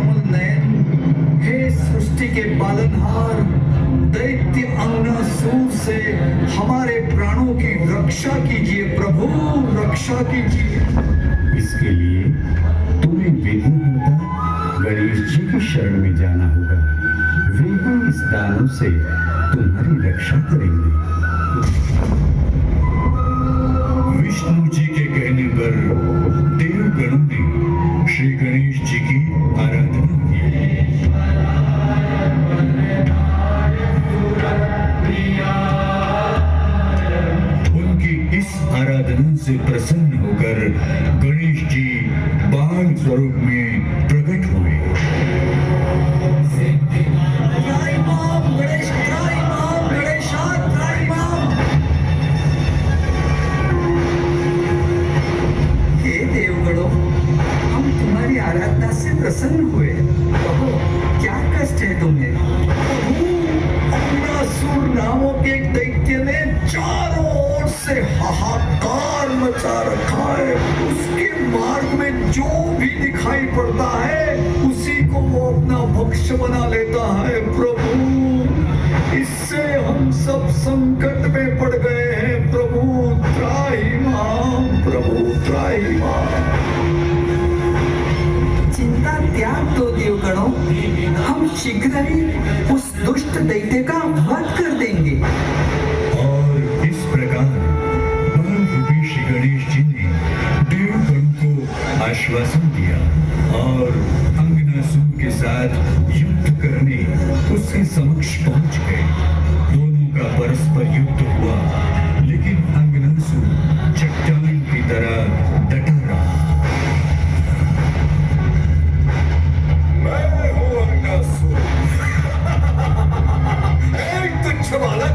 कमल नयन, हे सृष्टि के पालनहार, दैत्य अंगनासूर से हमारे प्राणों की रक्षा कीजिए प्रभु, रक्षा कीजिए। इसके लिए तुम्हें विघ्नहर्ता गणेश जी की शरण में जाना होगा। वे ही इस दानों से तुम्हारी रक्षा करेंगे। विष्णु जी के कहने पर देवगणों ने श्री गणेश जी की आराधना की। उनकी इस आराधना से प्रसन्न होकर गणेश जी बाल स्वरूप में प्रकट हुए। हे देवगणों, हम तुम्हारी आराधना से प्रसन्न हुए। कहो, क्या कष्ट है तुम्हें? अंगनासूर नामक एक दैत्य ने चारों ओर से हाहाकार मचा रखा है। उसके मार्ग में जो भी दिखाई पड़ता है उसी को वो अपना भक्ष्य बना लेता है प्रभु। इससे हम सब संकट में पड़ गए हैं प्रभु, त्राहिमाम प्रभु, त्राहिमाम। चिंता त्याग दो देवगणों, हम शीघ्र ही उस दुष्ट दैत्य का वध कर देंगे। और इस प्रकार बाल रूपी श्री गणेश जी ने देवगणों को आश्वासन दिया और अंगनासूर के साथ युद्ध करने उसके समक्ष पहुंच गए। दोनों का परस्पर युद्ध हुआ, लेकिन अंगनासूर चट्टान की तरह डटा रहा। मैं हूँ अंगनासूर। तुच्छ बालक,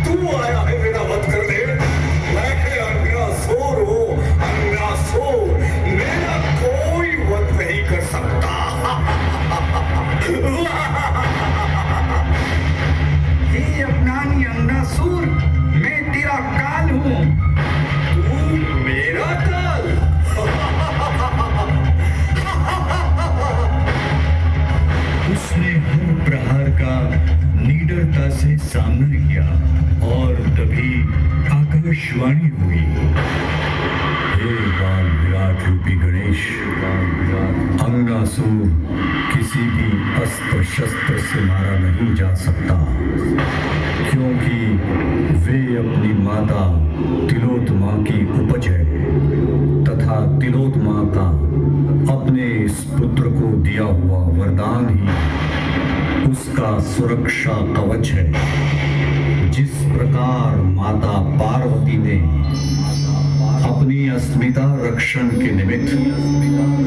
तू आया है मेरा वध करने। मैं अंगनासूर हूँ, अंगनासूर। मेरा कोई वध नहीं कर सकता। हे अपनानी अंगनासूर, मैं तेरा काल हूँ। तू मेरा काल? उसने हर प्रहार का निडरता से सामना किया और तभी आकाशवाणी हुई। हे बाल विराट रूपी गणेश, अंगनासूर किसी भी अस्त्र शस्त्र से मारा नहीं जा सकता, क्योंकि वे अपनी माता तिलोत्तमा की उपज है तथा तिलोत्तमा का अपने इस पुत्र को दिया हुआ वरदान ही उसका सुरक्षा कवच है। जिस प्रकार माता पार्वती ने अपनी अस्मिता रक्षण के निमित्त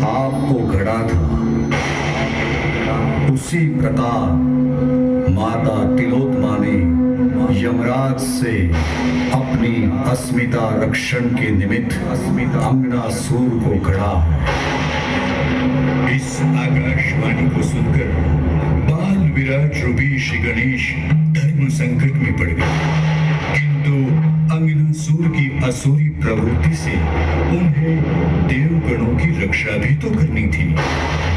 आपको गढ़ा था, उसी प्रकार माता तिलोत्तमा ने यमराज से अपनी अस्मिता रक्षण के निमित्त अंगनासूर को गढ़ा है। इस आकाशवाणी को सुनकर बाल विराट रूपी श्री गणेश धर्म संकट में पड़ गए, किंतु अंगनासूर की असुरी प्रवृत्ति से उन्हें देवगणों की रक्षा भी तो करनी थी।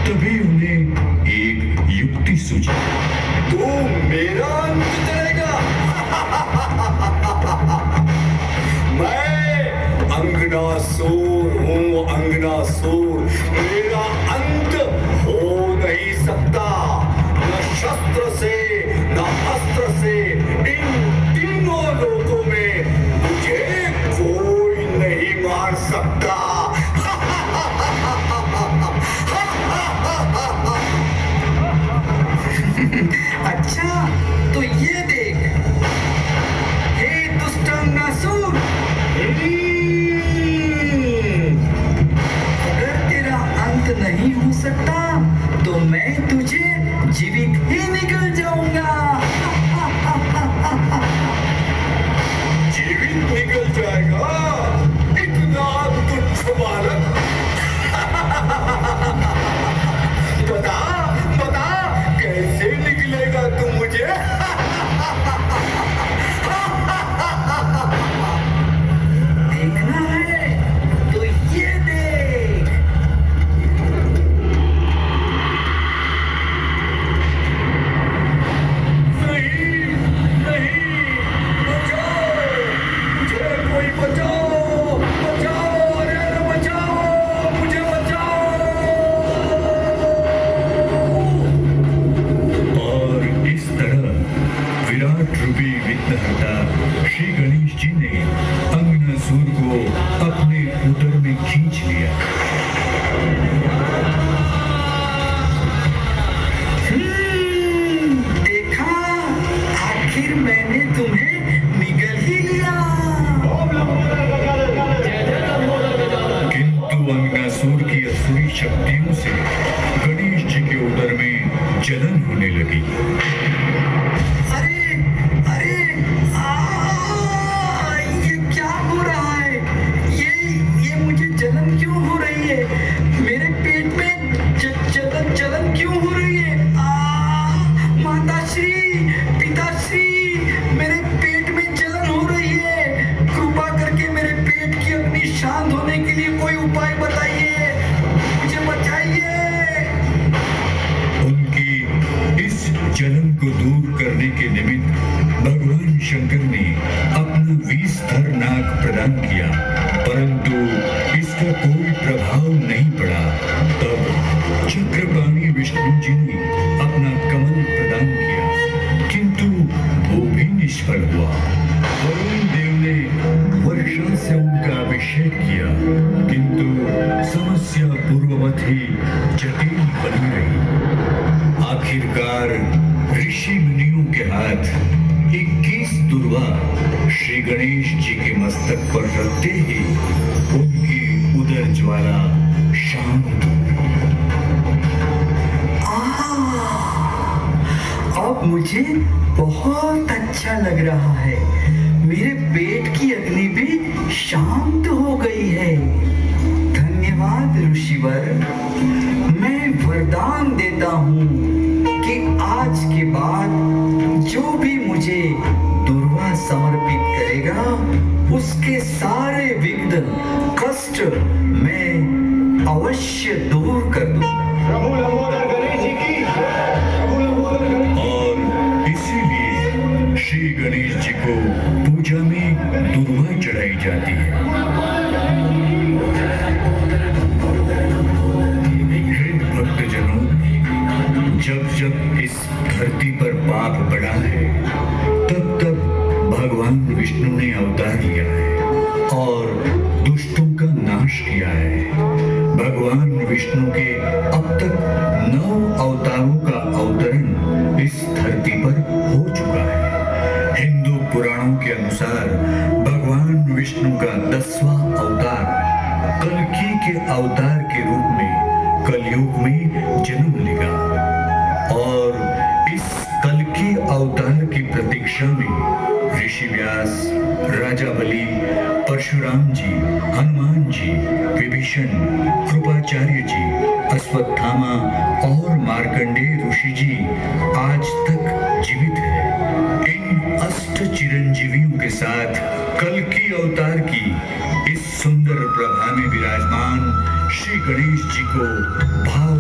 तभी उन्हें एक युक्ति सूझी। तू मेरा अंत करेगा? मैं अंगनासूर हूँ, अंगनासूर। मेरा अंत हो नहीं सकता, न शस्त्र से न अस्त्र से। इन तीनों लोगों में मुझे कोई नहीं मार सकता। अच्छा, तो ये देख, हे दुष्ट अंगनासूर, अगर तेरा अंत नहीं हो सकता तो मैं तुझे जीवित ही निकल जाऊंगा। जीवित निकल जाएगा? इतना तुच्छ बालक। बता बता, कैसे निकलेगा तू मुझे? देखना है? तो ये देख। होने लगी। अरे अरे ये क्या हो रहा है? ये मुझे जलन क्यों हो रही है? मेरे पेट में जलन क्यों हो रही है? माताश्री, पिताश्री, मेरे पेट में जलन हो रही है। कृपा करके मेरे पेट की अग्नि शांत होने के लिए कोई उपाय बताइए, मुझे बचाइए। उनकी इस जलन को दूर करने के निमित्त भगवान शंकर ने अपना विषधर नाग प्रदान किया, परंतु इसका कोई प्रभाव नहीं पड़ा। तब चक्रपाणी विष्णु जी ने अपना कमल प्रदान किया, किंतु वो भी निष्फल हुआ। वरुण देव ने वर्षा से उनका अभिषेक किया, किंतु समस्या पूर्ववत ही जटिल बनी रही। आखिरकार ऋषि मुनियों के हाथ 21 दुर्वा श्री गणेश जी के मस्तक पर रखते ही उनकी उदर ज्वाला शांत हो गई। अब मुझे बहुत अच्छा लग रहा है। मेरे पेट की अग्नि भी शांत हो गई है। धन्यवाद ऋषिवर। मैं वरदान देता हूँ कि आज के बाद जो भी मुझे दुर्वा समर्पित करेगा, उसके सारे विघ्न कष्ट मैं अवश्य दूर कर दूंगा। और इसीलिए श्री गणेश जी को पूजा में दुर्वा चढ़ाई जाती है। हे भक्तजनों, जब इस धरती पर पाप बढ़ा है, तब भगवान विष्णु ने अवतार लिया है और दुष्टों का नाश किया है। भगवान विष्णु के अब तक 9 अवतारों का अवतरण इस धरती पर हो चुका है। हिंदू पुराणों के अनुसार भगवान विष्णु का 10वां अवतार कल्कि के अवतार के रूप में कलयुग में जन्म लेगा और इस कल्कि अवतार की प्रतीक्षा में ऋषि व्यास, राजा बलि, परशुराम जी, हनुमान जी, विभीषण, कृपाचार्य जी, अश्वत्थामा और मार्कंडेय ऋषि जी आज तक जीवित हैं। इन अष्ट चिरंजीवियों के साथ कल्कि अवतार की इस सुंदर प्रभा में विराजमान श्री गणेश जी को भाव